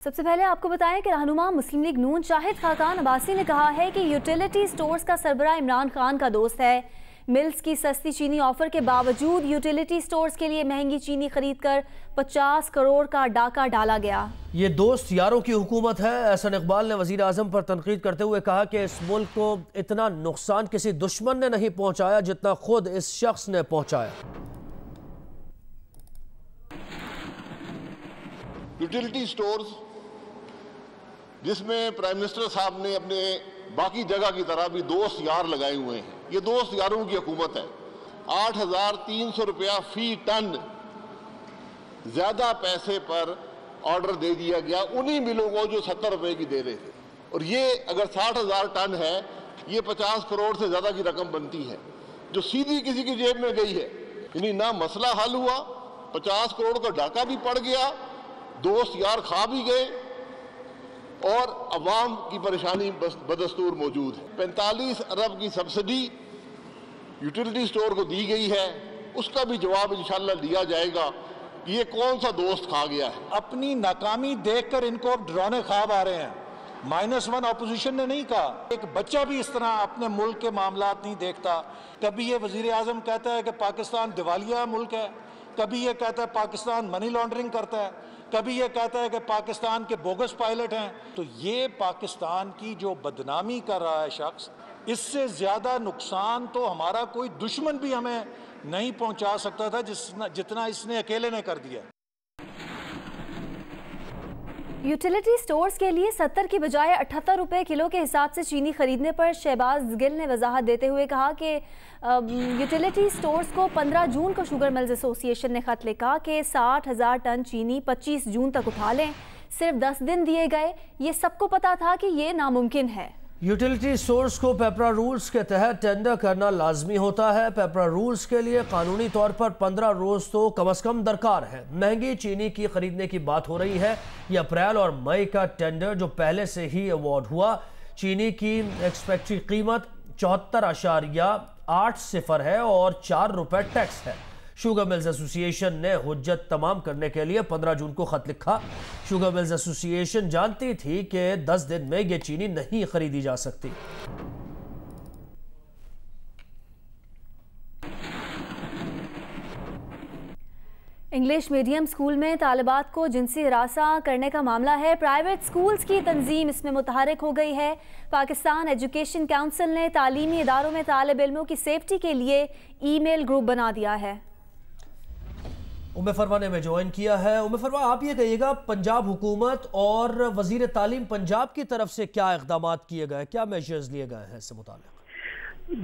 سب سے پہلے آپ کو بتائیں کہ رہنما مسلم لیگ نون شاہد خاقان عباسی نے کہا ہے کہ یوٹیلیٹی سٹورز کا سربراہ عمران خان کا دوست ہے۔ ملز کی سستی چینی آفر کے باوجود یوٹیلیٹی سٹورز کے لیے مہنگی چینی خرید کر 50 کروڑ کا ڈاکہ ڈالا گیا۔ یہ دوست یاروں کی حکومت ہے۔ احسن اقبال نے وزیر اعظم پر تنقید کرتے ہوئے کہا کہ اس ملک کو اتنا نقصان کسی دشمن نے نہیں پہنچایا جتنا خود اس شخص نے پہنچایا۔ یوٹیلیٹی سٹورز جس میں پرائم منسٹر صاحب نے اپنے باقی جگہ کی طرح بھی دوست یار لگائے ہوئے ہیں، یہ دوست یاروں کی حکومت ہے۔ 8,300 روپیہ فی ٹن زیادہ پیسے پر آرڈر دے دیا گیا انہی ملوں کو جو 70 روپے کی دے رہے تھے، اور یہ اگر 60,000 ٹن ہے، یہ 50 کروڑ سے زیادہ کی رقم بنتی ہے جو سیدھی کسی کی جیب میں گئی ہے۔ یعنی نہ مسئلہ حل ہوا، 50 کروڑ کا ڈاکہ بھی پڑ گیا، دوست یار کھا بھی گئے، اور عوام کی پریشانی بدستور موجود ہے۔ 45 ارب کی سبسڈی یوٹیلیٹی سٹور کو دی گئی ہے، اس کا بھی جواب انشاءاللہ دیا جائے گا کہ یہ کون سا دوست کھا گیا ہے۔ اپنی ناکامی دیکھ کر ان کو اب ڈرانے خواب آ رہے ہیں۔ -1 اپوزیشن نے نہیں کہا، ایک بچہ بھی اس طرح اپنے ملک کے معاملات نہیں دیکھتا۔ کبھی یہ وزیر اعظم کہتا ہے کہ پاکستان دیوالیہ ملک ہے، کبھی یہ کہتا ہے پاکستان منی لانڈرنگ کرتا ہے، کبھی یہ کہتا ہے کہ پاکستان کے بوگس پائلٹ ہیں۔ تو یہ پاکستان کی جو بدنامی کر رہا ہے شخص، اس سے زیادہ نقصان تو ہمارا کوئی دشمن بھی ہمیں نہیں پہنچا سکتا تھا جتنا اس نے اکیلے نے کر دیا۔ یوٹیلیٹی سٹورز کے لیے 70 کی بجائے 78 روپے کلو کے حساب سے چینی خریدنے پر شہباز گل نے وضاحت دیتے ہوئے کہا کہ یوٹیلیٹی سٹورز کو 15 جون کو شوگر ملز ایسوسی ایشن نے خط لکھا کہ 60,000 ٹن چینی 25 جون تک اٹھا لیں، صرف 10 دن دیے گئے۔ یہ سب کو پتا تھا کہ یہ ناممکن ہے۔ یوٹیلیٹی سٹورز کو پیپرا رولز کے تحت ٹینڈر کرنا لازمی ہوتا ہے۔ پیپرا رولز کے لیے قانونی طور پر 15 روز تو کم از کم درکار ہے۔ مہنگی چینی کی خریدنے کی بات ہو رہی ہے۔ یہ اپریل اور مئی کا ٹینڈر جو پہلے سے ہی ایوارڈ ہوا۔ چینی کی ایکسپیکٹری قیمت 74.80 ہے اور 4 روپے ٹیکس ہے۔ شوگر ملز ایسوسی ایشن نے حجت تمام کرنے کے لیے 15 جون کو خط لکھا۔ شوگر ملز ایسوسی ایشن جانتی تھی کہ 10 دن میں یہ چینی نہیں خریدی جا سکتی۔ انگلش میڈیم سکول میں طالبات کو جنسی ہراساں کرنے کا معاملہ ہے۔ پرائیویٹ سکولز کی تنظیم اس میں متحرک ہو گئی ہے۔ پاکستان ایجوکیشن کونسل نے تعلیمی اداروں میں طالب علموں کی سیفٹی کے لیے ای میل گروپ بنا دیا ہے۔ فروا نے میں جوائن کیا ہے۔ فروا، آپ یہ کہیے گا پنجاب حکومت اور وزیر تعلیم پنجاب کی طرف سے کیا اقدامات کیے گئے، کیا میجرز لیے گئے ہیں اس سے متعلق؟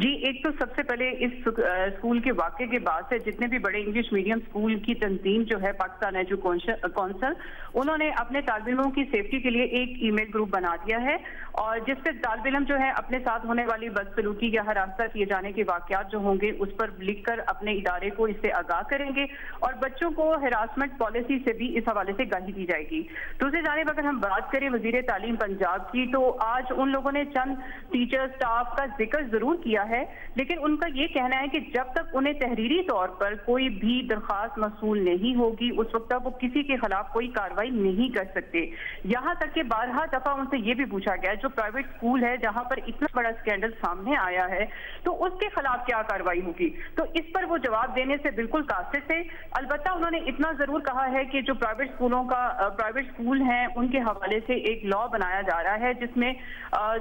جی، ایک تو سب سے پہلے اس اسکول کے واقعے کے بعد سے جتنے بھی بڑے انگلش میڈیم اسکول کی تنظیم جو ہے پاکستان کونسل، انہوں نے اپنے طالب علموں کی سیفٹی کے لیے ایک ای میل گروپ بنا دیا ہے، اور جس پہ طالب علم جو ہے اپنے ساتھ ہونے والی بدسلوکی یا ہراساں کیے جانے کے واقعات جو ہوں گے اس پر لکھ کر اپنے ادارے کو اس سے آگاہ کریں گے، اور بچوں کو ہراسمنٹ پالیسی سے بھی اس حوالے سے آگاہی دی جائے گی۔ دوسری جانب اگر ہم بات کریں وزیر تعلیم پنجاب کی، تو آج ان لوگوں نے چند ٹیچر سٹاف کا ذکر ضرور کیا ہے، لیکن ان کا یہ کہنا ہے کہ جب تک انہیں تحریری طور پر کوئی بھی درخواست موصول نہیں ہوگی اس وقت تک وہ کسی کے خلاف کوئی کارروائی نہیں کر سکتے۔ یہاں تک کہ بارہا دفعہ ان سے یہ بھی پوچھا گیا جو پرائیویٹ اسکول ہے جہاں پر اتنا بڑا سکینڈل سامنے آیا ہے تو اس کے خلاف کیا کارروائی ہوگی، تو اس پر وہ جواب دینے سے بالکل قاصر تھے۔ البتہ انہوں نے اتنا ضرور کہا ہے کہ جو پرائیویٹ اسکول ہیں ان کے حوالے سے ایک لا بنایا جا رہا ہے جس میں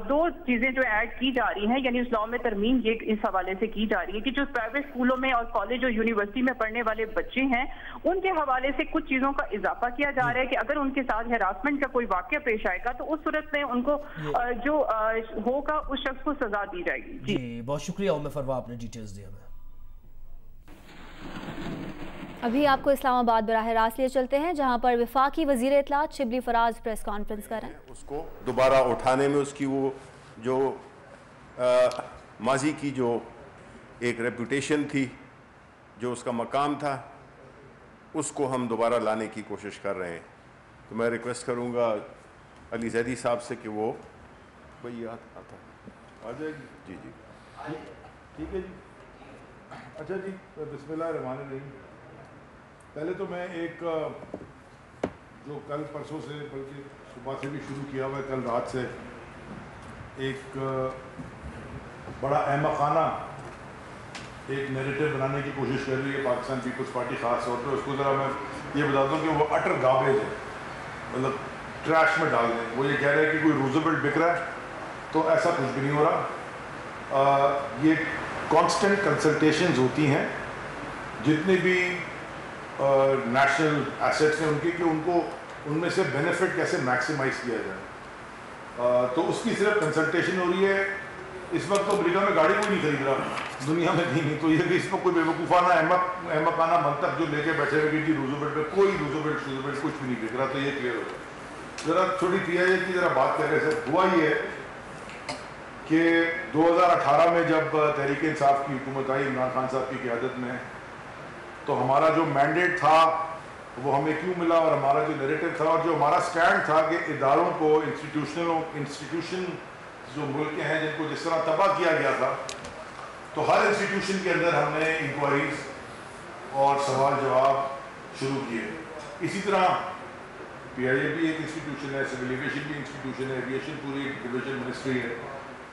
2 چیزیں جو ایڈ کی جا رہی ہیں، یعنی اس لا میں ترمیم یہ اس حوالے سے کی جا رہی ہے کہ جو پرائیویٹ اسکولوں میں اور کالج اور یونیورسٹی میں پڑھنے والے بچے ہیں ان کے حوالے سے کچھ چیزوں کا اضافہ کیا جا رہا ہے کہ اگر ان کے ساتھ ہراسمنٹ کا کوئی واقعہ پیش آئے گا تو اس صورت میں ان کو جو ہوگا اس شخص کو سزا دی جائے گی۔ جی بہت شکریہ فروا، آپ نے ڈیٹیلز دی ہمیں۔ ابھی آپ کو اسلام آباد براہ راست لیے چلتے ہیں جہاں پر وفاقی وزیر اطلاعات شبلی فراز پریس کانفرنس کر رہے ہیں۔ اس کو دوبارہ اٹھانے میں اس کی وہ جو ماضی کی جو ایک ریپوٹیشن تھی، جو اس کا مقام تھا، اس کو ہم دوبارہ لانے کی کوشش کر رہے ہیں۔ تو میں ریکویسٹ کروں گا علی زیدی صاحب سے کہ وہ بھائی آتا آ جائے گی۔ جی ٹھیک ہے جی، اچھا جی، بسم اللہ الرحمن الرحیم۔ پہلے تو میں ایک جو کل پرسوں سے بلکہ صبح سے بھی شروع کیا ہوا ہے, کل رات سے ایک بڑا احمقانہ ایک نیریٹو بنانے کی کوشش کر رہی ہے پاکستان پیپلز پارٹی, خاص طور پہ اس کو ذرا میں یہ بتا دوں کہ وہ اٹر گاربیج ہے, مطلب ٹریش میں ڈال دیں. وہ یہ کہہ رہے ہیں کہ کوئی روزویلٹ بک رہا ہے, تو ایسا کچھ بھی نہیں ہو رہا. یہ کانسٹنٹ کنسلٹیشنز ہوتی ہیں جتنے بھی نیشنل ایسیٹس ہیں ان کی, کہ ان کو ان میں سے بینیفٹ کیسے میکسیمائز کیا جائے. تو اس کی صرف کنسلٹیشن ہو رہی ہے. اس وقت تو امریکہ میں گاڑی کوئی نہیں خرید رہا, دنیا میں کہیں نہیں. تو یہ کہ اس میں کوئی بیوقوفانہ احمقانہ منطق جو لے کے بیٹھے ہوئے کہ روزویلٹ پہ کوئی روزویلٹ کچھ بھی نہیں بک رہا, تو یہ کلیئر ہو گیا. ذرا چھوٹی پی آئی اے کی ذرا بات کر رہے سر. ہوا یہ ہے کہ 2018 میں جب تحریک انصاف کی حکومت آئی عمران خان صاحب کی قیادت میں, تو ہمارا جو مینڈیٹ تھا وہ ہمیں کیوں ملا, اور ہمارا جو نیریٹو تھا اور جو ہمارا سٹینڈ تھا کہ اداروں کو انسٹیٹیوشن جو ملک کے ہیں جن کو جس طرح تباہ کیا گیا تھا, تو ہر انسٹیٹیوشن کے اندر ہم نے انکوائریز اور سوال جواب شروع کیے. اسی طرح پی آئی اے بھی ایک انسٹیٹیوشن ہے, سول ایویشن بھی انسٹیٹیوشن ہے, ایویشن پوری ایک ڈویژن منسٹری ہے,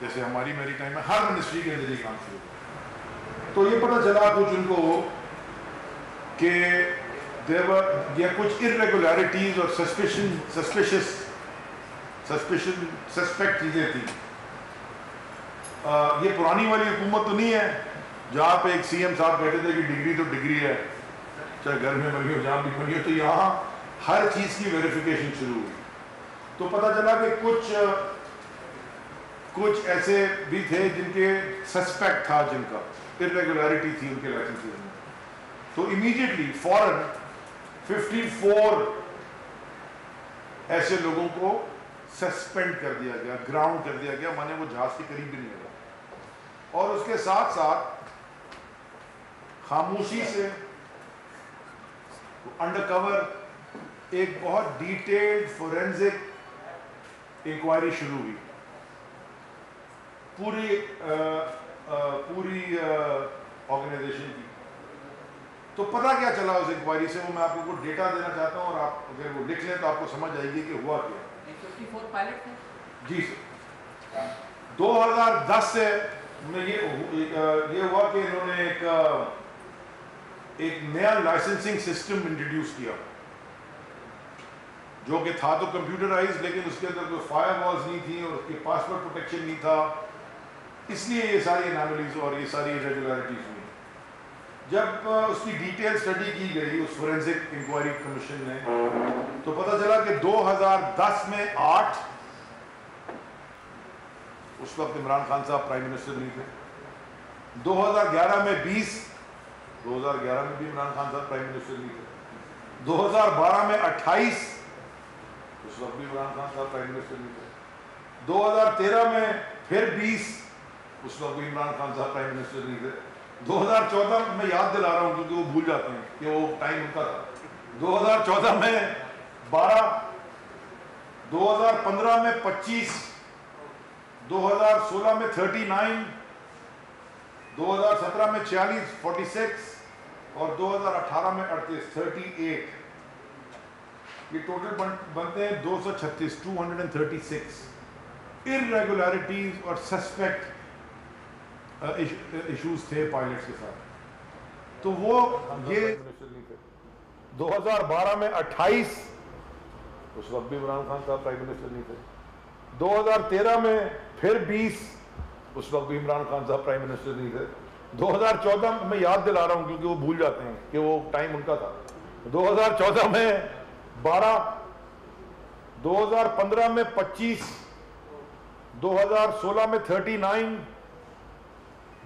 جیسے ہماری میری ٹائم میں ہر منسٹری کے اندر یہ کام شروع ہوا. تو یہ پتہ چلا کچھ ان کو کہ کچھ irregularities اور سسپیکٹ چیزیں تھیں. یہ پرانی والی حکومت تو نہیں ہے جہاں پہ ایک سی ایم صاحب کہتے تھے کہ ڈگری تو ڈگری ہے, چاہے گھر میں بنی ہو جہاں بھی بنی ہو. تو یہاں ہر چیز کی ویریفیکیشن شروع ہوئی. تو پتہ چلا کہ کچھ ایسے بھی تھے جن کے سسپیکٹ تھا, جن کا irregularity تھی ان کے لائسنس میں. تو امیڈیٹلی فوراً 54 ایسے لوگوں کو سسپینڈ کر دیا گیا, گراؤنڈ کر دیا گیا, مانے وہ جہاز کے قریب بھی نہیں لگا. اور اس کے ساتھ ساتھ خاموشی سے انڈر کور ایک بہت ڈیٹیلڈ فورینزک انکوائری شروع ہوئی پوری آرگنائزیشن کی. تو پتہ کیا چلا اس انکوائری سے, وہ میں آپ کو کچھ ڈیٹا دینا چاہتا ہوں, اور آپ اگر وہ لکھ لیں تو آپ کو سمجھ آئے گی کہ ہوا کیا. 54 پائلٹ تھے جی سر. 2010 سے یہ ہوا کہ انہوں نے ایک نیا لائسنسنگ سسٹم انٹروڈیوس کیا, جو کہ تھا تو کمپیوٹرائز, لیکن اس کے اندر کوئی فائر والز نہیں تھی اور اس کے پاسورڈ پروٹیکشن نہیں تھا. اس لیے یہ ساری اناملیز اور یہ ساری irregularities ہوئی. جب اس کی ڈیٹیل اسٹڈی کی گئی اس فورینزک انکوائری کمیشن نے, تو پتہ چلا کہ 2010 میں 8, اس وقت عمران خان صاحب پرائم منسٹر نہیں تھے. 2011 میں 20, 2011 میں بھی عمران خان صاحب پرائم منسٹر نہیں تھے. 2012 میں 28, اس وقت بھی عمران خان صاحب پرائم منسٹر نہیں تھے. 2013 میں پھر 20, اس وقت بھی عمران خان صاحب پرائم منسٹر نہیں تھے. 2014 میں یاد دلا رہا ہوں کیونکہ وہ بھول جاتے ہیں کہ وہ ٹائم ان کا تھا. 2014 میں 12, 2015 میں 25, 2016 میں 39, 2017 میں 46, 46, اور 2018 میں 38. یہ ٹوٹل بنتے ہیں 236, 236 irregularities اور سسپیکٹ ایشوز تھے پائلٹس کے ساتھ. تو وہ یہ 2012 میں 28, اس وقت بھی عمران خان صاحب پرائم منسٹر نہیں تھے. 2013 میں پھر 20, اس وقت بھی عمران خان صاحب پرائم منسٹر نہیں تھے. 2014 میں یاد دلا رہا ہوں کیونکہ وہ بھول جاتے ہیں کہ وہ ٹائم ان کا تھا. 2014 میں 12, 2015 میں 25, 2016 میں 39,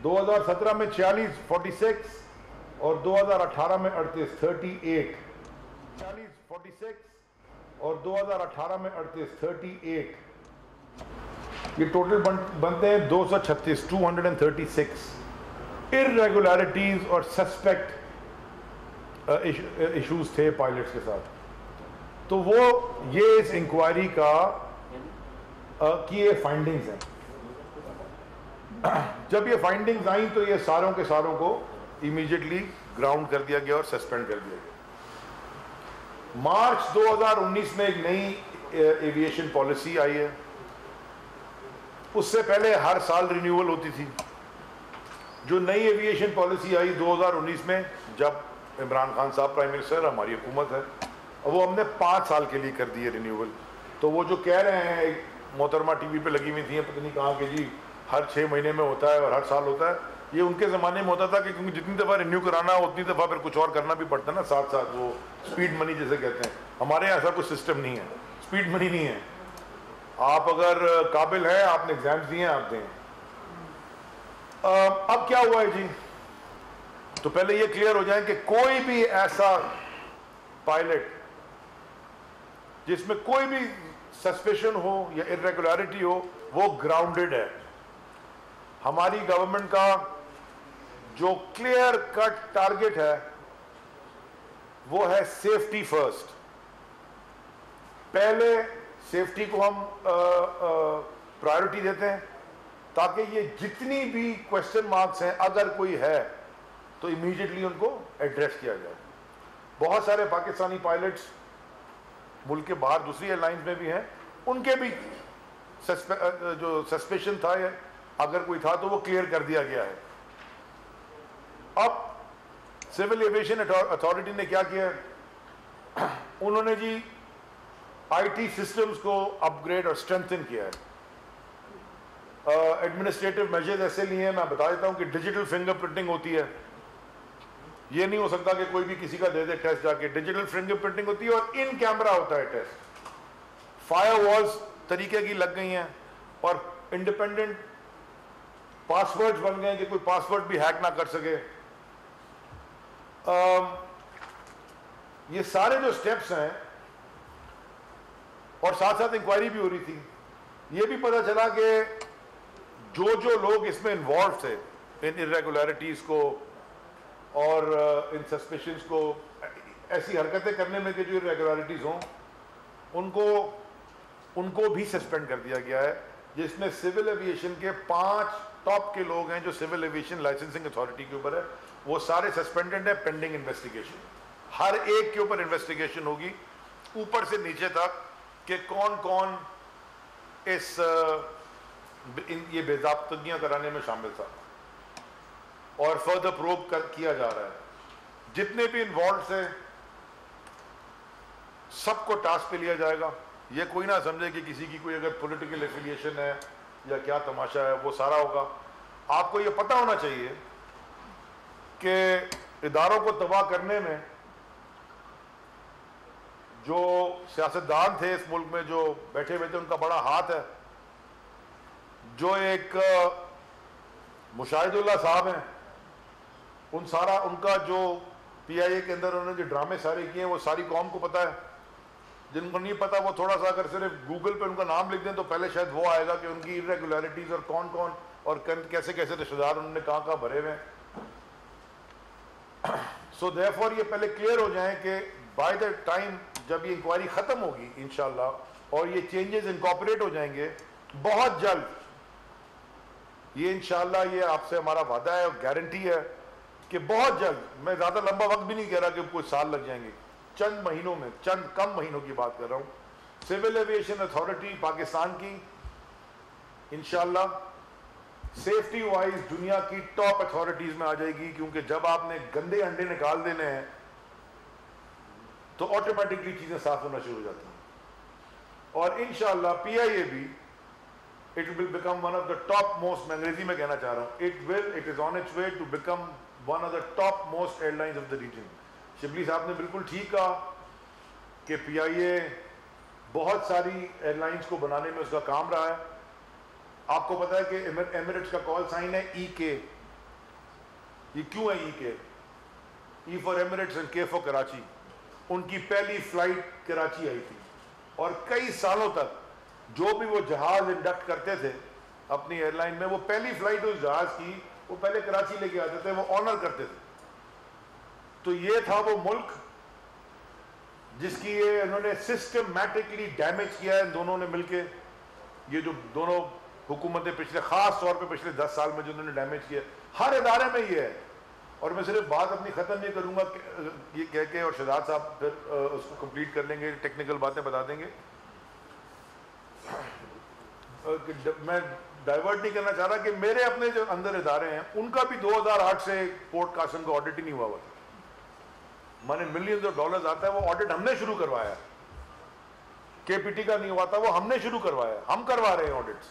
2017 میں 46, 46, اور 2018 میں 38. 40, 46 اور 2018 میں 38. یہ ٹوٹل بنتے ہیں 236, 236 irregularities اور سسپیکٹ ایشوز تھے پائلٹس کے ساتھ. تو وہ یہ اس انکوائری کی یہ فائنڈنگز ہیں. جب یہ فائنڈنگز آئیں تو یہ ساروں کے ساروں کو امیڈیٹلی گراؤنڈ کر دیا گیا اور سسپینڈ کر دیا گیا. مارچ 2019 میں ایک نئی ایویشن پالیسی آئی ہے. اس سے پہلے ہر سال رینیول ہوتی تھی. جو نئی ایویشن پالیسی آئی 2019 میں, جب عمران خان صاحب پرائم منسٹر, ہماری حکومت ہے, اور وہ ہم نے 5 سال کے لیے کر دی ہے رینیول. تو وہ جو کہہ رہے ہیں, ایک محترمہ ٹی وی پہ لگی ہوئی تھیں, پتہ نہیں کہاں کہ جی ہر 6 مہینے میں ہوتا ہے اور ہر سال ہوتا ہے, یہ ان کے زمانے میں ہوتا تھا کہ کیونکہ جتنی دفعہ رینیو کرانا ہو اتنی دفعہ پھر کچھ اور کرنا بھی پڑتا ہے نا ساتھ ساتھ, وہ اسپیڈ منی جیسے کہتے ہیں. ہمارے یہاں ایسا کوئی سسٹم نہیں ہے, اسپیڈ منی نہیں ہے. آپ اگر قابل ہیں, آپ نے ایگزامس دیے ہیں, آپ دیں. اب کیا ہوا ہے جی, تو پہلے یہ کلیئر ہو جائیں کہ کوئی بھی ایسا پائلٹ جس میں کوئی بھی سسپیشن ہو یا irregularity ہو, وہ گراؤنڈڈ ہے. ہماری گورنمنٹ کا جو کلیئر کٹ ٹارگٹ ہے وہ ہے سیفٹی فرسٹ. پہلے سیفٹی کو ہم پرائیورٹی دیتے ہیں تاکہ یہ جتنی بھی کوشچن مارکس ہیں اگر کوئی ہے تو امیڈیٹلی ان کو ایڈریس کیا جائے. بہت سارے پاکستانی پائلٹس ملک کے باہر دوسری ایئر لائنز میں بھی ہیں, ان کے بھی جو سسپیشن تھا یا اگر کوئی تھا تو وہ کلیئر کر دیا گیا ہے. اب سول ایویشن اتھارٹی نے کیا کیا ہے, انہوں نے جی آئی ٹی سسٹمز کو اپ گریڈ اور اسٹرینتھن کیا ہے. ایڈمنسٹریٹو میجرز ایسے لیے ہیں, میں بتا دیتا ہوں کہ ڈیجیٹل فنگر پرنٹنگ ہوتی ہے. یہ نہیں ہو سکتا کہ کوئی بھی کسی کا دے دے ٹیسٹ جا کے. ڈیجیٹل فنگر پرنٹنگ ہوتی ہے اور ان کیمرہ ہوتا ہے ٹیسٹ. فائر والز طریقے کی لگ گئی ہیں اور انڈیپینڈنٹ پاسورڈز بن گئے ہیں کہ کوئی پاسورڈ بھی ہیک نہ کر سکے. یہ سارے جو سٹیپس ہیں, اور ساتھ ساتھ انکوائری بھی ہو رہی تھی. یہ بھی پتہ چلا کہ جو لوگ اس میں انوالو تھے ان irregularities کو اور ان سسپیشنز کو, ایسی حرکتیں کرنے میں کہ جو irregularities ہوں, ان کو بھی سسپینڈ کر دیا گیا ہے. جس میں سول ایویشن کے 5 ٹاپ کے لوگ ہیں جو سول ایویشن لائسنسنگ اتھارٹی کے اوپر ہے, وہ سارے سسپینڈڈ ہیں پینڈنگ انویسٹیگیشن. ہر ایک کے اوپر انویسٹیگیشن ہوگی اوپر سے نیچے تک کہ کون کون اس یہ بے ضابطگیاں کرانے میں شامل تھا, اور فردر پروب کیا جا رہا ہے. جتنے بھی انوالوڈ ہیں سب کو ٹاسک پہ لیا جائے گا. یہ کوئی نہ سمجھے کہ کسی کی کوئی اگر پولیٹیکل ایفیلیشن ہے یا کیا تماشا ہے, وہ سارا ہوگا. آپ کو یہ پتہ ہونا چاہیے کہ اداروں کو تباہ کرنے میں جو سیاستدان تھے اس ملک میں جو بیٹھے ہوئے تھے, ان کا بڑا ہاتھ ہے. جو ایک مشاہد اللہ صاحب ہیں, ان کا جو پی آئی اے کے اندر انہوں نے جو ڈرامے سارے کیے ہیں وہ ساری قوم کو پتہ ہے. جن کو نہیں پتا وہ تھوڑا سا اگر صرف گوگل پہ ان کا نام لکھ دیں تو پہلے شاید وہ آئے گا کہ ان کی irregularities اور کون کون اور کیسے کیسے رشتہ دار انہوں نے کہاں بھرے ہوئے ہیں. سو therefore یہ پہلے کلیئر ہو جائیں کہ بائی دا ٹائم جب یہ انکوائری ختم ہوگی انشاءاللہ اور یہ چینجز انکارپوریٹ ہو جائیں گے بہت جلد, یہ انشاءاللہ یہ آپ سے ہمارا وعدہ ہے اور گارنٹی ہے کہ بہت جلد, میں زیادہ لمبا وقت بھی نہیں کہہ رہا کہ کوئی سال لگ جائیں گے, چند مہینوں میں, چند کم مہینوں کی بات کر رہا ہوں, سول ایویشن اتھارٹی پاکستان کی انشاءاللہ سیفٹی وائز دنیا کی ٹاپ اتھارٹیز میں آ جائے گی. کیونکہ جب آپ نے گندے انڈے نکال دینے ہیں تو آٹومیٹکلی چیزیں صاف ہونا شروع ہو جاتی ہیں. اور انشاءاللہ پی آئی اے بھی it will become one of the top most, میں انگریزی میں کہنا چاہ رہا ہوں, it is on its way to become one of the top most airlines of the region. Shibli صاحب نے بالکل ٹھیک کہا کہ پی آئی اے بہت ساری ایئر لائنز کو بنانے میں اس کا کام رہا ہے. آپ کو پتا ہے کہ ایمریٹس کا کال سائن ہے ای کے. یہ کیوں ہے ای کے؟ ای فار ایمریٹس اینڈ کے فار کراچی. ان کی پہلی فلائٹ کراچی آئی تھی اور کئی سالوں تک جو بھی وہ جہاز انڈکٹ کرتے تھے اپنی ایئر لائن میں, وہ پہلی فلائٹ اس جہاز کی وہ پہلے کراچی لے کے آتے تھے, وہ آنر کرتے تھے. تو یہ تھا وہ ملک جس کی یہ انہوں نے سسٹمیٹکلی ڈیمیج کیا ہے ان دونوں نے مل کے. یہ جو دونوں حکومتیں پچھلے خاص طور پہ پچھلے 10 سال میں جو انہوں نے ڈیمیج کیا ہر ادارے میں یہ ہے. اور میں صرف بات اپنی ختم نہیں کروں گا یہ کہہ کے, اور شہزاد صاحب پھر اس کو کمپلیٹ کر لیں گے, ٹیکنیکل باتیں بتا دیں گے. میں ڈائیورٹ نہیں کرنا چاہ رہا کہ میرے اپنے جو اندر ادارے ہیں ان کا بھی 2008 سے پورٹ قاسم کا آڈٹ ہی نہیں ہوا ہوا تھا. مانے ملینز آف ڈالرز آتا ہے, وہ آڈٹ ہم نے شروع کروایا. کے پی ٹی کا نہیں ہوا تھا, وہ ہم نے شروع کروایا. ہم کروا رہے ہیں آڈٹس,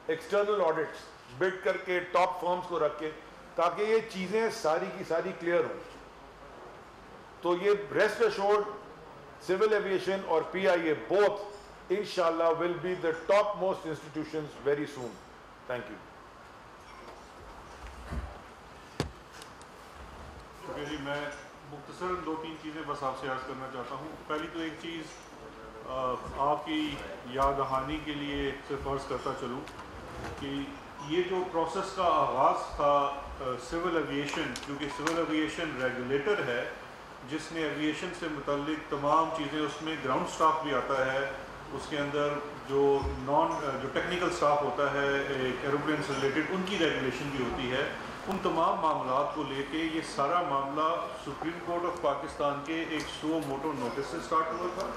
ایکسٹرنل آڈٹس بڈ کر کے ٹاپ فرمز کو رکھ کے, تاکہ یہ چیزیں ساری کی ساری کلیئر ہوں. تو یہ ریسٹ ایشورڈ سول ایویشن اور پی آئی a both inshallah will be the top most institutions very soon. Thank you. شکریہ جی. میں مختصر 2-3 چیزیں بس آپ سے عرض کرنا چاہتا ہوں. پہلی تو ایک چیز آپ کی یاد دہانی کے لیے صرف عرض کرتا چلوں کہ یہ جو پروسیس کا آغاز تھا سول ایویشن, کیونکہ سول ایویشن ریگولیٹر ہے جس نے ایویشن سے متعلق تمام چیزیں, اس میں گراؤنڈ سٹاف بھی آتا ہے, اس کے اندر جو ٹیکنیکل سٹاف ہوتا ہے ایروپلین سے ریلیٹڈ, ان کی ریگولیشن بھی ہوتی ہے. ان تمام معاملات کو لے کے یہ سارا معاملہ سپریم کورٹ آف پاکستان کے ایک سو موٹو نوٹس سے سٹارٹ ہوا تھا,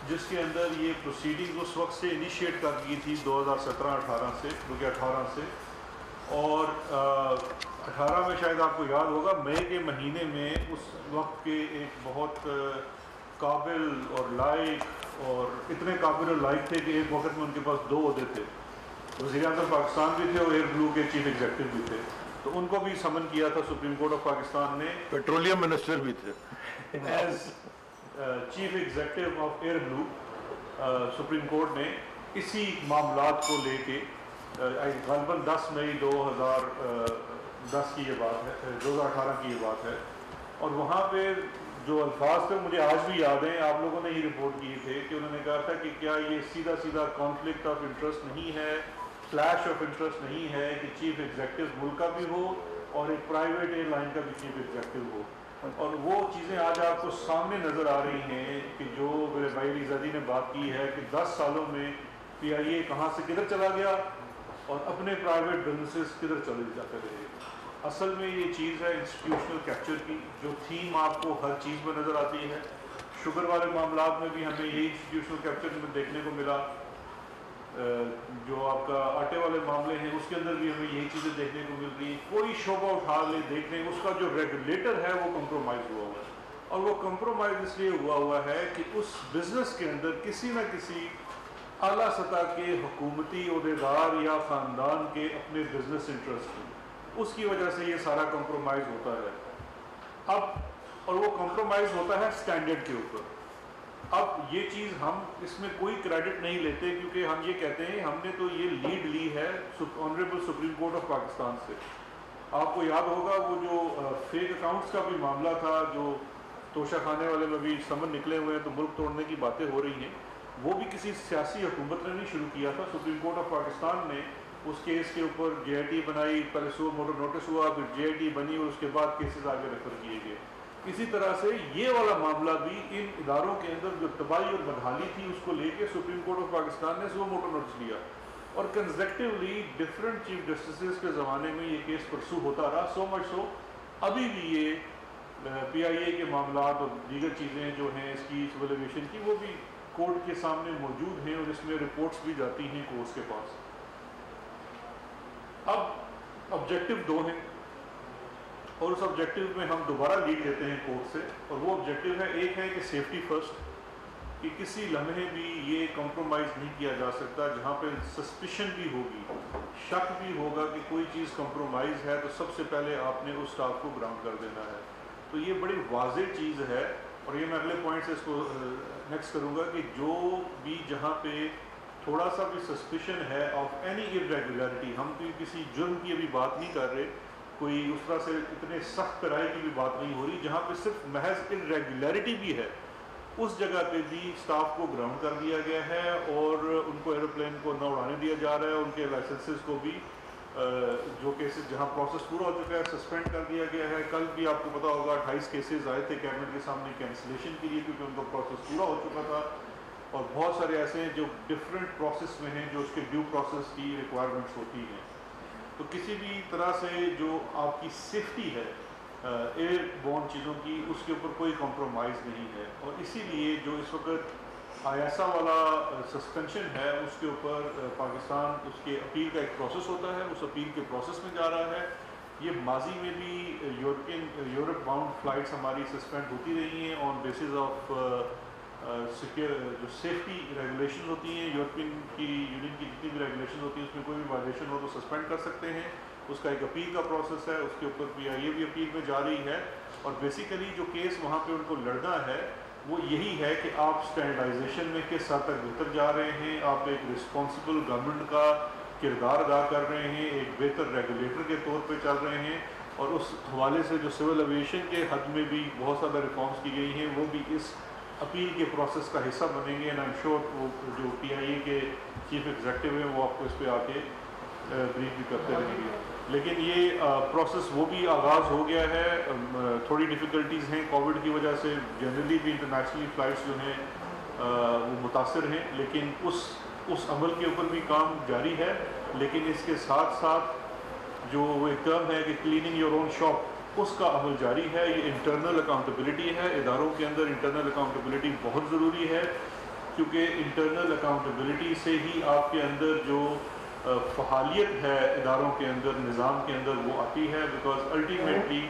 جس کے اندر یہ پروسیڈنگ اس وقت سے انیشیٹ کر دی تھی 2017-18 سے, کیونکہ 18 سے, اور 18 میں شاید آپ کو یاد ہوگا مئی کے مہینے میں اس وقت کے ایک بہت قابل اور لائق, اور اتنے قابل اور لائق تھے کہ ایک وقت میں ان کے پاس 2 عہدے تھے, وزیر اعظم پاکستان بھی تھے اور ایئر بلو کے چیف ایگزیکٹو بھی تھے. تو ان کو بھی سمن کیا تھا سپریم کورٹ آف پاکستان نے, پیٹرولیم منسٹر بھی تھے as chief executive of Air Blue. Supreme court نے اسی معاملات کو لے کے غالباً 10 مئی 2010 کی یہ بات ہے, 2018 کی یہ بات ہے, اور وہاں پہ جو الفاظ تھے مجھے آج بھی یاد ہیں, آپ لوگوں نے ہی رپورٹ کیے تھے کہ انہوں نے کہا تھا کہ کیا یہ سیدھا سیدھا کانفلکٹ آف انٹرسٹ نہیں ہے, کلیش آف انٹرسٹ نہیں ہے کہ چیف ایگزیکٹو ملک کا بھی ہو اور ایک پرائیویٹ ایئر لائن کا بھی چیف ایگزیکٹو ہو. اور وہ چیزیں آج آپ کو سامنے نظر آ رہی ہیں کہ جو میرے بھائی علی زادی نے بات کی ہے کہ 10 سالوں میں پی آئی اے کہاں سے کدھر چلا گیا اور اپنے پرائیویٹ بزنسز کدھر چلے جاتے رہے. اصل میں یہ چیز ہے انسٹیٹیوشنل کیپچر کی, جو تھیم آپ کو ہر چیز میں نظر آتی ہے. شوگر والے معاملات میں بھی ہمیں یہی انسٹیٹیوشنل کیپچر میں دیکھنے کو ملا, جو آپ کا آٹے والے معاملے ہیں اس کے اندر بھی ہمیں یہی چیزیں دیکھنے کو مل رہی ہیں. کوئی شعبہ اٹھا لے دیکھ لیں, اس کا جو ریگولیٹر ہے وہ کمپرومائز ہوا ہوا ہے, اور وہ کمپرومائز اس لیے ہوا ہے کہ اس بزنس کے اندر کسی نہ کسی اعلیٰ سطح کے حکومتی عہدیدار یا خاندان کے اپنے بزنس انٹرسٹ ہیں, اس کی وجہ سے یہ سارا کمپرومائز ہوتا ہے. اب اور وہ کمپرومائز ہوتا ہے سٹینڈرڈ کے اوپر. اب یہ چیز ہم اس میں کوئی کریڈٹ نہیں لیتے, کیونکہ ہم یہ کہتے ہیں ہم نے تو یہ لیڈ لی ہے honourable supreme court of Pakistan سے. آپ کو یاد ہوگا وہ جو فیک اکاؤنٹس کا بھی معاملہ تھا, جو توشہ خانے والے میں بھی سمن نکلے ہوئے ہیں تو ملک توڑنے کی باتیں ہو رہی ہیں, وہ بھی کسی سیاسی حکومت نے نہیں شروع کیا تھا. سپریم کورٹ آف پاکستان نے اس کیس کے اوپر جے آئی ٹی بنائی, پہلے سو موٹر نوٹس ہوا, پھر جے آئی ٹی بنی, اور اس کے بعد کیسز آگے ریفر کیے گئے. اسی طرح سے یہ والا معاملہ بھی ان اداروں کے اندر جو تباہی اور بدحالی تھی اس کو لے کے سپریم کورٹ آف پاکستان نے سو موٹر نوٹس لیا, اور کنزیکٹیولی ڈفرینٹ چیف جسٹسز کے زمانے میں یہ کیس پرسو ہوتا رہا. سو مچ سو ابھی بھی یہ پی آئی اے کے معاملات اور دیگر چیزیں جو ہیں اس کی سولیویشن کی, وہ بھی کورٹ کے سامنے موجود ہیں, اور اس میں رپورٹس بھی جاتی ہیں کورٹس کے پاس. اب آبجیکٹو 2 ہیں, اور اس آبجیکٹو میں ہم دوبارہ لیڈ لیتے ہیں کورٹ سے, اور وہ آبجیکٹو ہے, ایک ہے کہ سیفٹی فرسٹ, کہ کسی لمحے بھی یہ کمپرومائز نہیں کیا جا سکتا. جہاں پہ سسپیشن بھی ہوگی, شک بھی ہوگا کہ کوئی چیز کمپرومائز ہے, تو سب سے پہلے آپ نے اس اسٹاف کو گراؤنڈ کر دینا ہے. تو یہ بڑی واضح چیز ہے, اور یہ میں اگلے پوائنٹ سے اس کو نیکسٹ کروں گا کہ جو بھی جہاں پہ تھوڑا سا بھی سسپیشن ہے آف اینی irregularity, ہم کسی جرم کی ابھی بات نہیں کر رہے, کوئی اس طرح سے اتنے سخت پیرائی کی بھی بات نہیں ہو رہی, جہاں پہ صرف محض irregularity بھی ہے, اس جگہ پہ بھی اسٹاف کو گراؤنڈ کر دیا گیا ہے, اور ان کو ایروپلین کو نہ اڑانے دیا جا رہا ہے, ان کے لائسنسز کو بھی جو کیسز جہاں پروسیس پورا ہو چکا ہے سسپینڈ کر دیا گیا ہے. کل بھی آپ کو پتا ہوگا 28 کیسز آئے تھے کیبنٹ کے سامنے کینسلیشن کے لیے, کیونکہ ان کا پروسیس پورا ہو چکا تھا, اور بہت سارے ایسے ہیں جو ڈفرینٹ پروسیس میں ہیں, جو اس کے ڈیو پروسیس کی ریکوائرمنٹس ہوتی ہیں. تو کسی بھی طرح سے جو آپ کی سیفٹی ہے ایئر بورن چیزوں کی, اس کے اوپر کوئی کمپرومائز نہیں ہے. اور اسی لیے جو اس وقت IASA والا سسپینشن ہے اس کے اوپر پاکستان اس کے اپیل کا ایک پروسیس ہوتا ہے، اس اپیل کے پروسیس میں جا رہا ہے. یہ ماضی میں بھی یورپ باؤنڈ فلائٹس ہماری سسپینڈ ہوتی رہی ہیں آن بیسز آف جو سیفٹی ریگولیشن ہوتی ہیں. یورپین یونین کی جتنی بھی ریگولیشن ہوتی ہیں اس میں کوئی بھی وائلیشن ہو تو سسپینڈ کر سکتے ہیں. اس کا ایک اپیل کا پروسیس ہے، اس کے اوپر PIA بھی اپیل میں جا رہی ہے. اور بیسیکلی جو کیس وہاں پہ ان کو لڑنا ہے وہ یہی ہے کہ آپ اسٹینڈرڈائزیشن میں کس حد تک بہتر جا رہے ہیں، آپ ایک رسپانسبل گورنمنٹ کا کردار ادا کر رہے ہیں، ایک بہتر ریگولیٹر کے طور پہ چل رہے ہیں. اور اس حوالے سے جو سول ایویشن کے حد میں بھی بہت زیادہ ریفارمس کی گئی ہیں وہ بھی اس اپیل کے پروسیس کا حصہ بنیں گے. اینڈ آئی ایم شیور وہ جو PIA کے چیف ایگزیکٹو ہیں وہ آپ کو اس پہ آ کے بریف بھی کرتے رہیں گے. لیکن یہ پروسیس وہ بھی آغاز ہو گیا ہے. تھوڑی ڈیفیکلٹیز ہیں کووڈ کی وجہ سے، جنرلی بھی انٹرنیشنلی فلائٹس جو ہیں وہ متاثر ہیں، لیکن اس عمل کے اوپر بھی کام جاری ہے. لیکن اس کے ساتھ ساتھ جو وہ ایک ٹرم ہے کہ کلیننگ یور اون شاپ، اس کا عمل جاری ہے. یہ انٹرنل اکاؤنٹیبلٹی ہے. اداروں کے اندر انٹرنل اکاؤنٹیبلٹی بہت ضروری ہے، کیونکہ انٹرنل اکاؤنٹیبلٹی سے ہی آپ کے اندر جو فعالیت ہے اداروں کے اندر، نظام کے اندر، وہ آتی ہے. بیکاز الٹیمیٹلی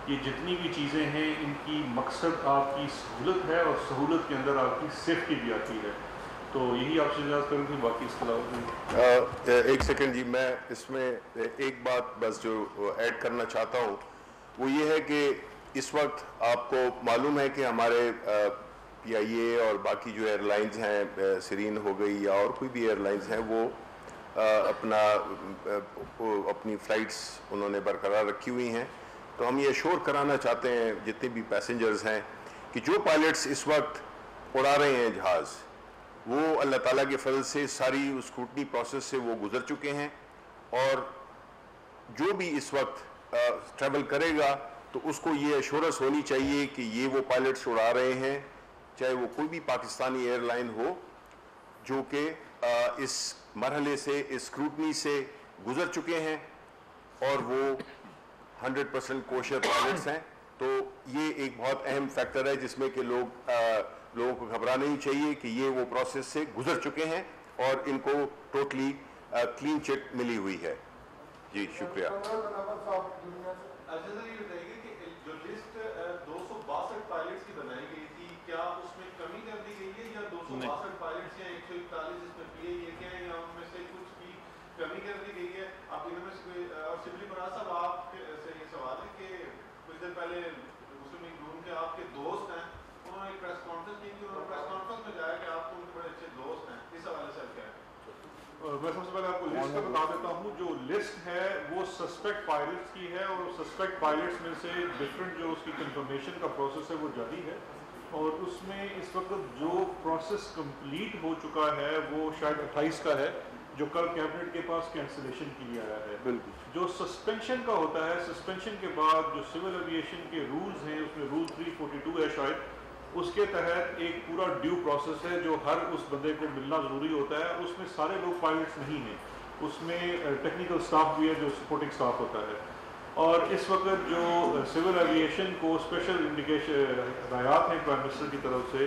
یہ جتنی بھی چیزیں ہیں ان کی مقصد آپ کی سہولت ہے، اور سہولت کے اندر آپ کی سیفٹی بھی آتی ہے. تو یہی آپ سے اجازت کروں گی، باقی اس کے علاوہ ایک سیکنڈ جی، میں اس میں ایک بات بس جو ایڈ کرنا چاہتا ہوں وہ یہ ہے کہ اس وقت آپ کو معلوم ہے کہ ہمارے PIA اور باقی جو ایئر لائنز ہیں، سیرین ہو گئی یا اور کوئی بھی ایئر لائنز ہیں، وہ اپنی فلائٹس انہوں نے برقرار رکھی ہوئی ہیں. تو ہم یہ ایشور کرانا چاہتے ہیں جتنے بھی پیسنجرز ہیں کہ جو پائلٹس اس وقت اڑا رہے ہیں جہاز، وہ اللہ تعالیٰ کے فضل سے ساری اسکروٹنی پروسیس سے وہ گزر چکے ہیں. اور جو بھی اس وقت ٹریول کرے گا تو اس کو یہ ایشورنس ہونی چاہیے کہ یہ وہ پائلٹس اڑا رہے ہیں، چاہے وہ کوئی بھی پاکستانی ایئر لائن ہو، جو کہ اس مرحلے سے، اس اسکروٹنی سے گزر چکے ہیں اور وہ 100% کوشر پائلٹس ہیں. تو یہ ایک بہت اہم فیکٹر ہے جس میں کہ لوگوں کو گھبرانا نہیں چاہیے کہ یہ وہ پروسیس سے گزر چکے ہیں اور ان کو ٹوٹلی کلین چٹ ملی ہوئی ہے. جی شکریہ. جو لسٹ 262 پائلٹس کی بنائی گئی تھی، کیا اس میں کمی کر دی گئی ہے، یا 262 پائلٹس یا 141 اس میں PIA کے ہیں، یا ان میں سے کچھ بھی کمی کر دی گئی ہے؟ آپ ان میں سے کوئی، اور سمپلی فراز صاحب آپ سے یہ سوال ہے کہ کچھ دن پہلے مسلم لیگ نون کے آپ کے دوست ہیں، انہوں نے ایک پریس کانفرنس کی تھی، انہوں نے پریس کانفرنس میں جایا کہ آپ تو ان کے بڑے اچھے دوست ہیں. اس حوالے سے کیا ہے؟ میں سب سے پہلے آپ کو لسٹ بتا دیتا ہوں. جو لسٹ ہے وہ سسپیکٹ پائلٹس کی ہے، اور سسپیکٹ پائلٹس میں سے ڈفرینٹ جو اس کی کنفرمیشن کا پروسیس ہے وہ جاری ہے. اور اس میں اس وقت جو پروسیس کمپلیٹ ہو چکا ہے وہ شاید 28 کا ہے، جو کل کیبنٹ کے پاس کینسلیشن کے لیے آیا ہے. بالکل. جو سسپینشن کا ہوتا ہے، سسپینشن کے بعد جو سول ایویشن کے رولز ہیں، اس میں رول 342 ہے شاید، اس کے تحت ایک پورا ڈیو پروسیس ہے جو ہر اس بندے کو ملنا ضروری ہوتا ہے. اس میں سارے لوگ پائلٹس نہیں ہیں، اس میں ٹیکنیکل سٹاف بھی ہے جو سپورٹنگ سٹاف ہوتا ہے. اور اس وقت جو سول ایویشن کو اسپیشل انڈیکیشن ہدایات ہیں پرائم منسٹر کی طرف سے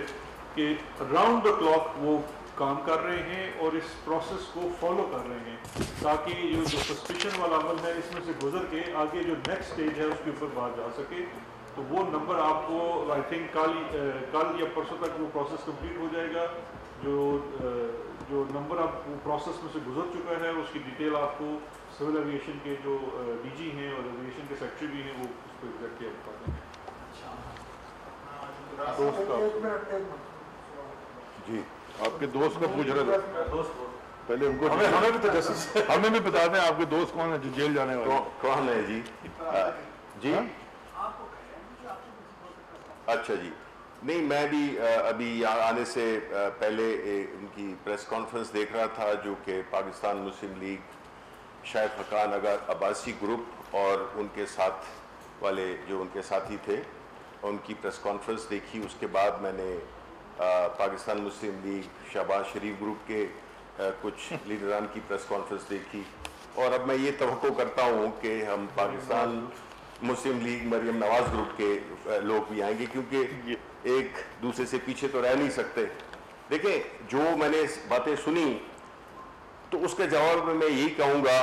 کہ راؤنڈ دا کلاک وہ کام کر رہے ہیں اور اس پروسیس کو فالو کر رہے ہیں، تاکہ یہ جو سسپیشن والا عمل ہے اس میں سے گزر کے آگے جو نیکسٹ اسٹیج ہے اس کے اوپر بات جا سکے. تو وہ نمبر آپ کو آئی تھنک کل یا پرسوں تک وہ پروسیس کمپلیٹ ہو جائے گا. جو نمبر اب وہ پروسیس میں سے گزر چکا ہے اس کی ڈیٹیل آپ کو سول ایویشن کے جو DG ہیں اور ایویشن کے سیکٹری بھی ہیں وہ اس کو ایگزیکٹلی آپ بتا دیں. جی آپ کے دوست کا پوچھ رہے تھے پہلے ان کو ہمیں بھی تجسس ہمیں بھی بتا دیں آپ کے دوست کون ہے جو جیل جانے والے کون ہے؟ جی جی اچھا جی نہیں، میں بھی ابھی یہاں آنے سے پہلے ان کی پریس کانفرنس دیکھ رہا تھا جو کہ پاکستان مسلم لیگ شاہد حقان عباسی گروپ اور ان کے ساتھ والے جو ان کے ساتھی تھے ان کی پریس کانفرنس دیکھی. اس کے بعد میں نے پاکستان مسلم لیگ شہباز شریف گروپ کے کچھ لیڈران کی پریس کانفرنس دیکھی. اور اب میں یہ توقع کرتا ہوں کہ ہم پاکستان مسلم لیگ مریم نواز گروپ کے لوگ بھی آئیں گے، کیونکہ ایک دوسرے سے پیچھے تو رہ نہیں سکتے. دیکھیں جو میں نے باتیں سنی تو اس کے جواب میں میں یہی کہوں گا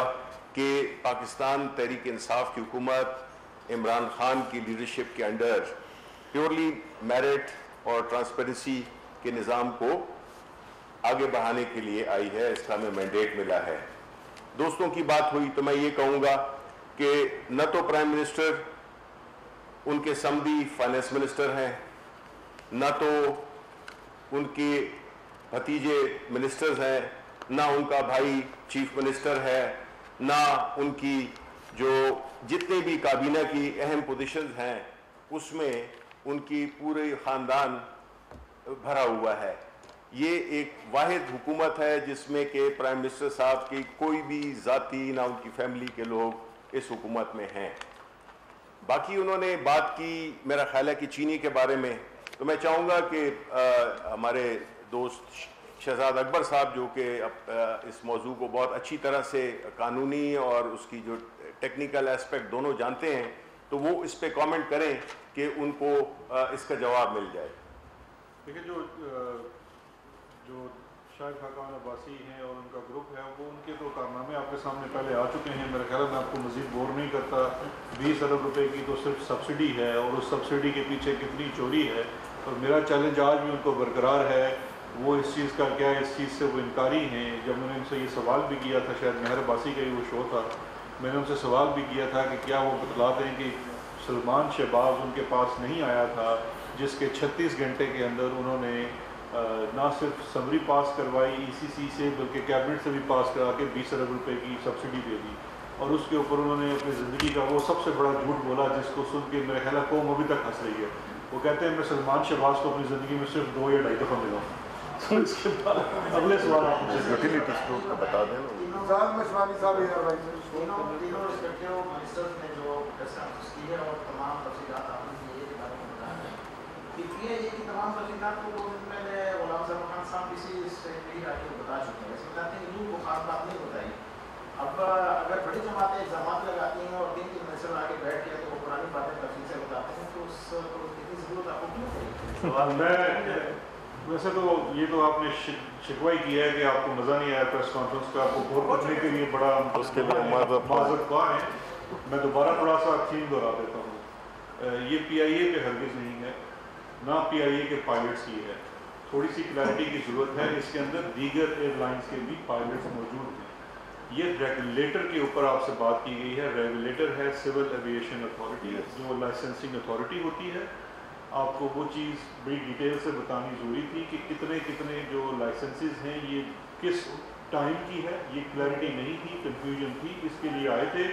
کہ پاکستان تحریک انصاف کی حکومت عمران خان کی لیڈرشپ کے انڈر پیورلی میرٹ اور ٹرانسپیرنسی کے نظام کو آگے بڑھانے کے لیے آئی ہے، اس کا ہمیں مینڈیٹ ملا ہے۔ دوستوں کی بات ہوئی تو میں یہ کہوں گا کہ نہ تو پرائم منسٹر ان کے سمدی فائنانس منسٹر ہیں، نہ تو ان کے بھتیجے منسٹرز ہیں، نہ ان کا بھائی چیف منسٹر ہے، نہ ان کی جو جتنے بھی کابینہ کی اہم پوزیشنز ہیں اس میں ان کی پورے خاندان بھرا ہوا ہے۔ یہ ایک واحد حکومت ہے جس میں کہ پرائم منسٹر صاحب کی کوئی بھی ذاتی نہ ان کی فیملی کے لوگ اس حکومت میں ہیں۔ باقی انہوں نے بات کی میرا خیال ہے کہ چینی کے بارے میں، تو میں چاہوں گا کہ ہمارے دوست شہزاد اکبر صاحب جو کہ اس موضوع کو بہت اچھی طرح سے قانونی اور اس کی جو ٹیکنیکل اسپیکٹ دونوں جانتے ہیں، تو وہ اس پہ کامنٹ کریں کہ ان کو اس کا جواب مل جائے۔ دیکھیں جو شاہد خاقان عباسی ہیں اور ان کا گروپ ہے وہ ان کے تو کارنامے آپ کے سامنے پہلے آ چکے ہیں، میرے خیال میں آپ کو مزید بور نہیں کرتا۔ 20 ارب روپے کی تو صرف سبسڈی ہے اور اس سبسڈی کے پیچھے کتنی چوری ہے، اور میرا چیلنج آج بھی ان کو برقرار ہے۔ وہ اس چیز کا کیا ہے، اس چیز سے وہ انکاری ہیں۔ جب میں نے ان سے یہ سوال بھی کیا تھا، شاید مہر عباسی کا ہی وہ شو تھا، میں نے ان سے سوال بھی کیا تھا کہ کیا وہ بتلاتے ہیں کہ سلمان شہباز ان کے پاس نہیں آیا تھا جس کے 36 گھنٹے کے اندر انہوں نے نہ صرف سمری پاس کروائی ECC سے بلکہ کیبنٹ سے بھی پاس کرا کے 20 ارب روپے کی سبسڈی دے دی، اور اس کے اوپر انہوں نے اپنی زندگی کا وہ سب سے بڑا جھوٹ بولا جس کو سن کے میرے خیال ہے قوم ابھی تک ہنس رہی ہے۔ وہ کہتے ہیں میں سلمان شہباز کو اپنی زندگی میں صرف 2 یا 2.5 دفعہ ملا ہوں۔ اس کے بعد اگلے سوال آپ مجھے یوٹیلیٹی اسٹور کا بتا دیں۔ تمام تفصیلات کو 2 دن پہلے غلام زمان خان صاحب کسی اسٹیٹمنٹ آ کے بتا چکے ہیں، ایسے چاہتے ہیں کہ وہ خاص بات نہیں بتائی۔ اب اگر بڑی جماعتیں الزامات لگاتی ہیں اور 3 منسٹر آ کے بیٹھ کے تو وہ پرانی باتیں تفصیل سے بتاتے ہیں، تو اس کی ضرورت آپ کو کیوں پڑی؟ ویسے تو یہ تو آپ نے شکوائی کیا ہے کہ آپ کو مزہ نہیں آیا پریس کانفرنس کا، آپ کو بور کرنے کے لیے بڑا اس کے لیے معذرت خواہ ہیں۔ میں دوبارہ تھوڑا سا تھیم دہرا دیتا ہوں، یہ PIA پہ ہرگز نہیں ہے، نہ PIA کے پائلٹس کی ہے۔ تھوڑی سی کلیئرٹی کی ضرورت ہے، اس کے اندر دیگر ایئر لائنس کے بھی پائلٹس موجود ہیں۔ یہ ریگولیٹر کے اوپر آپ سے بات کی گئی ہے۔ ریگولیٹر ہے سول ایویشن اتھارٹی، جو لائسنسنگ اتھارٹی ہوتی ہے۔ آپ کو وہ چیز بڑی ڈیٹیل سے بتانی ضروری تھی کہ کتنے جو لائسنسز ہیں یہ کس ٹائم کی ہے، یہ کلیئرٹی نہیں تھی، کنفیوژن تھی۔ اس کے لیے آئے تھے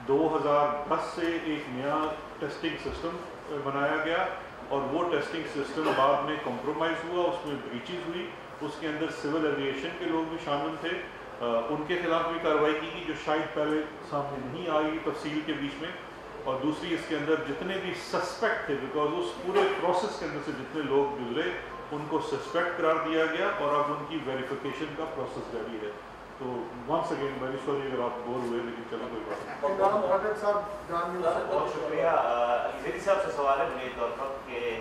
2010 سے ایک نیا ٹیسٹنگ سسٹم بنایا گیا، اور وہ ٹیسٹنگ سسٹم بعد میں کمپرومائز ہوا، اس میں بریچز ہوئی، اس کے اندر سول ایویشن کے لوگ بھی شامل تھے، ان کے خلاف بھی کارروائی کی گئی جو شاید پہلے سامنے نہیں آئی تفصیل کے بیچ میں۔ اور دوسری اس کے اندر جتنے بھی سسپیکٹ تھے، بیکاز اس پورے پروسیس کے اندر سے جتنے لوگ گزرے ان کو سسپیکٹ قرار دیا گیا، اور اب ان کی ویریفیکیشن کا پروسیس جاری ہے۔ تو ونس اگین ویری سوری اگر آپ بور ہوئے، لیکن چلو کوئی بات نہیں۔ بہت شکریہ۔ عزیزی صاحب سے سوال ہے میرے طور پر کہ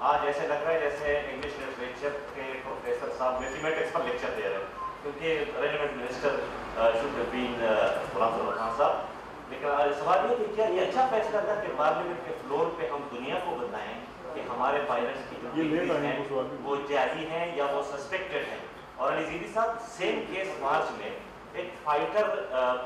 آج ایسے لگ رہا ہے جیسے انگلش لٹریچر کے پروفیسر صاحب میتھمیٹکس پر لیکچر دے رہے ہیں، کیونکہ relevant minister should have been Ghulam Zaman Khan صاحب۔ لیکن سوال یہ کہ کیا یہ اچھا فیصلہ تھا کہ پارلیمنٹ کے فلور پہ ہم دنیا کو بتائیں کہ ہمارے پائلٹس کی جو ڈگریز ہیں وہ جعلی ہیں یا وہ سسپیکٹڈ ہیں؟ اور علی زیدی صاحب سیم کیس مارچ میں ایک فائٹر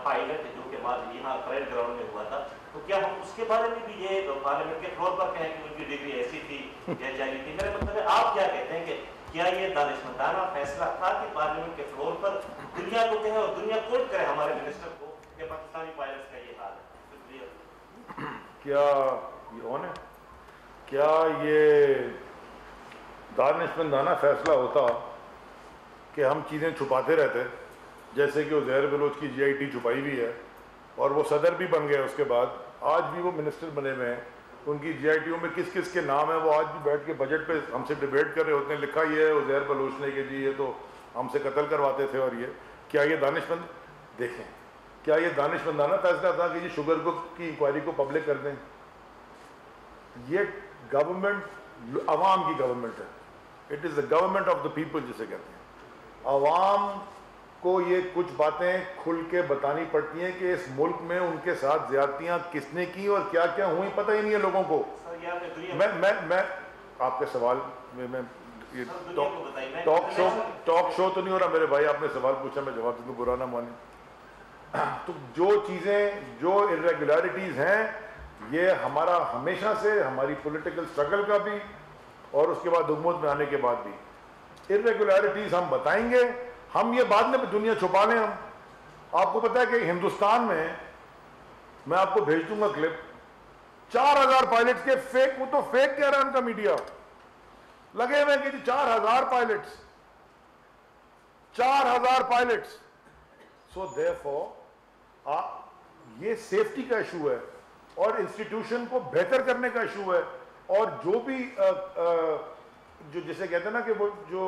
پائلٹ جو کہ بعد یہاں پریڈ گراؤنڈ میں ہوا تھا، تو کیا ہم اس کے بارے میں بھی یہ پارلیمنٹ کے فلور پر کہیں کہ ان کی ڈگری ایسی تھی یا جعلی تھی؟ میرا مطلب ہے آپ کیا کہتے ہیں کہ کیا یہ دانشمندانہ فیصلہ تھا کہ پارلیمنٹ کے فلور پر دنیا کو کہیں اور دنیا کوٹ کرے ہمارے منسٹر کو کہ پاکستانی پائلٹس کا یہ حال ہے؟ شکریہ۔ کیا یہ دانشمندانہ فیصلہ ہوتا کہ ہم چیزیں چھپاتے رہتے، جیسے کہ عزیر بلوچ کی GIT چھپائی ہوئی ہے اور وہ صدر بھی بن گئے، اس کے بعد آج بھی وہ منسٹر بنے ہوئے ہیں، ان کی GITوں میں کس کس کے نام ہیں، وہ آج بھی بیٹھ کے بجٹ پہ ہم سے ڈیبیٹ کر رہے ہوتے ہیں، لکھا یہ ہے عزیر بلوچ نے کہ جی یہ تو ہم سے قتل کرواتے تھے، اور یہ کیا یہ دانشمند دیکھیں کیا یہ دانشمندانہ فیصلہ تھا کہ یہ شوگر کی انکوائری کو پبلک کر دیں؟ یہ گورنمنٹ عوام کی گورنمنٹ ہے، it is the government of the people جسے کہتے ہیں. عوام کو یہ کچھ باتیں کھل کے بتانی پڑتی ہیں کہ اس ملک میں ان کے ساتھ زیادتیاں کس نے کی اور کیا کیا ہوئی, پتہ ہی نہیں ہے لوگوں کو. میں آپ کے سوال میں ٹاک شو تو نہیں ہو رہا میرے بھائی, آپ نے سوال پوچھا میں جواب دوں, برا نہ مانے. تو جو چیزیں جو irregularities ہیں یہ ہمارا ہمیشہ سے ہماری پولیٹیکل اسٹرگل کا بھی اور اس کے بعد حکومت میں آنے کے بعد بھی irregularities ہم بتائیں گے. ہم یہ بعد میں دنیا چھپا لیں. ہم آپ کو پتا ہے کہ ہندوستان میں آپ کو بھیج دوں گا کلپ, 4000 پائلٹس کے فیک, وہ تو فیک کہہ رہا ہے ان کا میڈیا, لگے ہوئے کہ 4000 پائلٹس 4000 پائلٹس. سو therefore یہ سیفٹی کا ایشو ہے اور انسٹیٹیوشن کو بہتر کرنے کا ایشو ہے, اور جو بھی جو جسے کہتے ہیں نا کہ وہ جو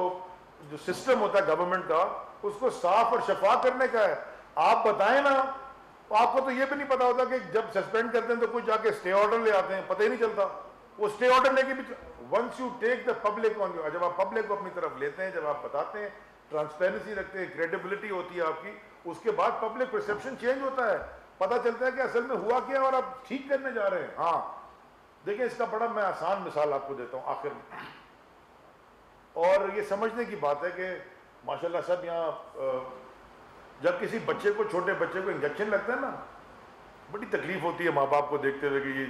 سسٹم ہوتا ہے گورنمنٹ کا اس کو صاف اور شفاف کرنے کا ہے. آپ بتائیں نا, آپ کو تو یہ بھی نہیں پتا ہوتا کہ جب سسپینڈ کرتے ہیں تو کوئی جا کے اسٹے آرڈر لے آتے ہیں, پتہ ہی نہیں چلتا. وہ اسٹے آرڈر لے کے بھی once you take the public on you, جب آپ پبلک کو اپنی طرف لیتے ہیں, جب آپ بتاتے ہیں, ٹرانسپیرنسی رکھتے ہیں, کریڈیبلٹی ہوتی ہے آپ کی, اس کے بعد پبلک پرسیپشن چینج ہوتا ہے, پتہ چلتا ہے کہ اصل میں ہوا کیا اور آپ ٹھیک کرنے جا رہے ہیں. ہاں دیکھیں اس کا بڑا میں آسان مثال آپ کو دیتا ہوں آخر میں, اور یہ سمجھنے کی بات ہے کہ ماشاءاللہ سب یہاں جب کسی بچے کو, چھوٹے بچے کو انجیکشن لگتا ہے نا, بڑی تکلیف ہوتی ہے ماں باپ کو دیکھتے ہوئے کہ یہ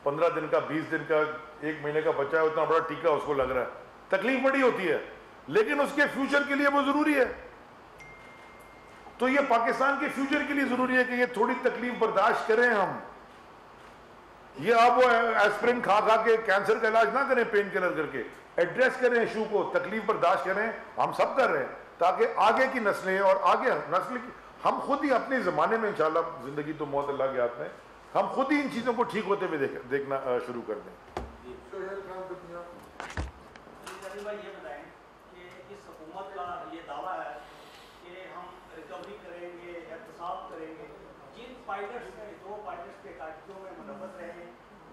15 دن کا, 20 دن کا, 1 مہینے کا بچہ ہے, اتنا بڑا ٹیکا اس کو لگ رہا ہے, تکلیف بڑی ہوتی ہے, لیکن اس کے فیوچر کے لیے وہ ضروری ہے. تو یہ پاکستان کے فیوچر کے لیے ضروری ہے کہ یہ تھوڑی تکلیف برداشت کریں ہم. یہ آپ وہ ایسپرین کھا کے کینسر کا علاج نہ کریں پین کلر کر کے, ایڈریس کریں ایشو کو, تکلیف برداشت کریں. ہم سب کر رہے ہیں تاکہ آگے کی نسلیں اور آگے نسل کی, ہم خود ہی اپنے زمانے میں انشاءاللہ, زندگی تو موت اللہ کے ہاتھ میں, ہم خود ہی ان چیزوں کو ٹھیک ہوتے ہوئے دیکھنا شروع کر دیں. یہ بتائیں کہ اس حکومت کا یہ دعویٰ ہے کہ ہم ریکوری کریں گے, احتساب کریں گے. جن پائلٹس میں, جو پائلٹس کے کاٹیوں میں ملوث رہے,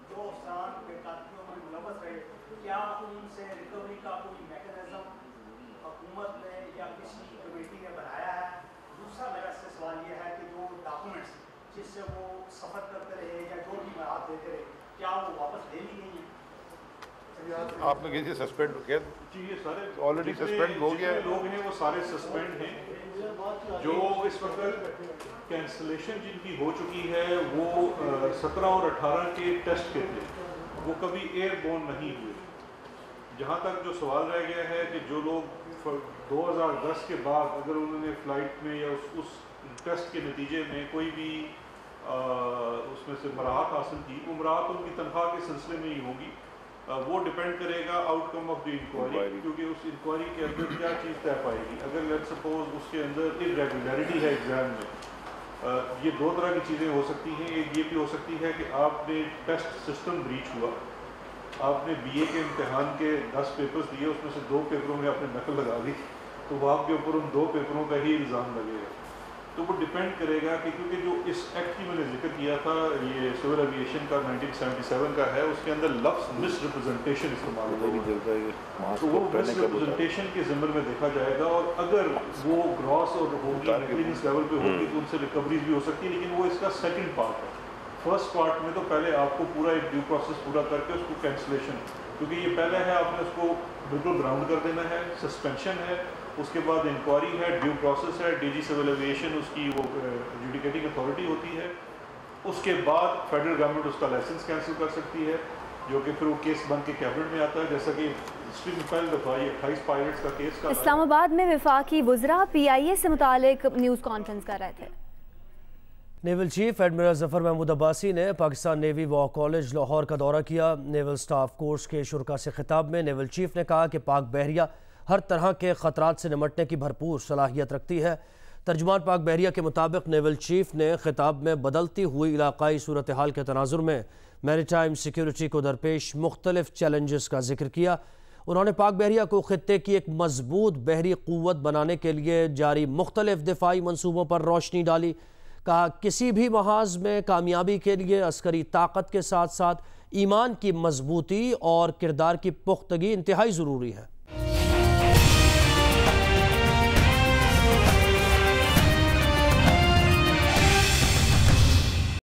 جو افسران کے کاٹیوں میں ملوث رہے, کیا ان سے ریکوری کا کوئی میکانزم حکومت نے یا کسی کمیٹی نے بنایا ہے؟ دوسرا میرا سے سوال یہ ہے کہ جو ڈاکومنٹس جس سے وہ سفر کرتے رہے یا جو بھی مواد دیتے رہے, کیا وہ واپس لے لی گئی ہیں؟ آپ نے کسی سسپینڈ کیا؟ جی یہ سارے آلریڈی سسپینڈ ہو گیا ہے. لوگ ہیں وہ سارے سسپینڈ ہیں. جو اس وقت کینسلیشن جن کی ہو چکی ہے وہ 17 اور 18 کے ٹیسٹ کے تھے, وہ کبھی ایئر بورن نہیں ہوئے. جہاں تک جو سوال رہ گیا ہے کہ جو لوگ 2010 کے بعد اگر انہوں نے فلائٹ میں یا اس ٹیسٹ کے نتیجے میں کوئی بھی اس میں سے مراحت حاصل کی, وہ مراحت ان کی تنخواہ کے سلسلے میں ہی ہوگی. وہ ڈیپینڈ کرے گا outcome of the inquiry, کیونکہ اس انکوائری کے اندر کیا چیز طے پائے گی. اگر لیٹ سپوز اس کے اندر irregularity ہے ایگزام میں, یہ 2 طرح کی چیزیں ہو سکتی ہیں. ایک یہ بھی ہو سکتی ہے کہ آپ نے ٹیسٹ سسٹم بریچ ہوا, آپ نے BA کے امتحان کے 10 پیپرز دیے, اس میں سے 2 پیپروں میں آپ نے نقل لگا دی, تو وہ آپ کے اوپر ان 2 پیپروں کا ہی الزام لگے گا. تو وہ ڈیپینڈ کرے گا کہ کیونکہ جو اس ایکٹ کی میں نے ذکر کیا تھا, یہ سول ایویشن کا 1977 کا ہے, اس کے اندر لفظ مس ریپرزنٹیشن استعمال ہوگا, تو وہ مس ریپرزنٹیشن کے ضمن میں دیکھا جائے گا, اور اگر وہ گراس اور ہوگی نیگلیجنس لیول پہ ہوگی تو ان سے ریکوریز بھی ہو سکتی ہے. لیکن وہ اس کا سیکنڈ پارٹ ہے. فرسٹ پارٹ میں تو پہلے آپ کو پورا ایک ڈیو پروسیس پورا کر کے اس کو کینسلیشن, کیونکہ یہ پہلے ہے آپ نے اس کو بالکل گراؤنڈ کر دینا ہے, سسپینشن ہے, اس کے بعد انکوائری ہے, ڈیو پروسیس ہے, DG سول ایویشن اس کی وہ ایڈجوڈیکیٹنگ اتھارٹی ہوتی ہے. اس کے بعد فیڈرل گورنمنٹ اس کا لائسنس کینسل کر سکتی ہے, جو کہ پھر وہ کیس بن کے کیبنٹ میں آتا ہے, جیسا کہ ہسٹری میں پہلے دفعہ یہ 28 پائلٹس کا کیس کا. اسلام آباد میں وفاقی وزراء PIA سے متعلق نیوز کانفرنس کر رہے تھے. Naval chief admiral Zafar Mahmood Abbasi نے Pakistan navy war college Lahore کا دورہ کیا. نیول سٹاف کورس کے شرکاء سے خطاب میں نیول چیف نے کہا کہ پاک بحریہ ہر طرح کے خطرات سے نمٹنے کی بھرپور صلاحیت رکھتی ہے. ترجمان پاک بحریہ کے مطابق نیول چیف نے خطاب میں بدلتی ہوئی علاقائی صورتحال کے تناظر میں میری ٹائم سیکیورٹی کو درپیش مختلف چیلنجز کا ذکر کیا. انہوں نے پاک بحریہ کو خطے کی ایک مضبوط بحری قوت بنانے کے لیے جاری مختلف دفاعی منصوبوں پر روشنی ڈالی. کہا کسی بھی محاذ میں کامیابی کے لیے عسکری طاقت کے ساتھ ساتھ ایمان کی مضبوطی اور کردار کی پختگی انتہائی ضروری ہے.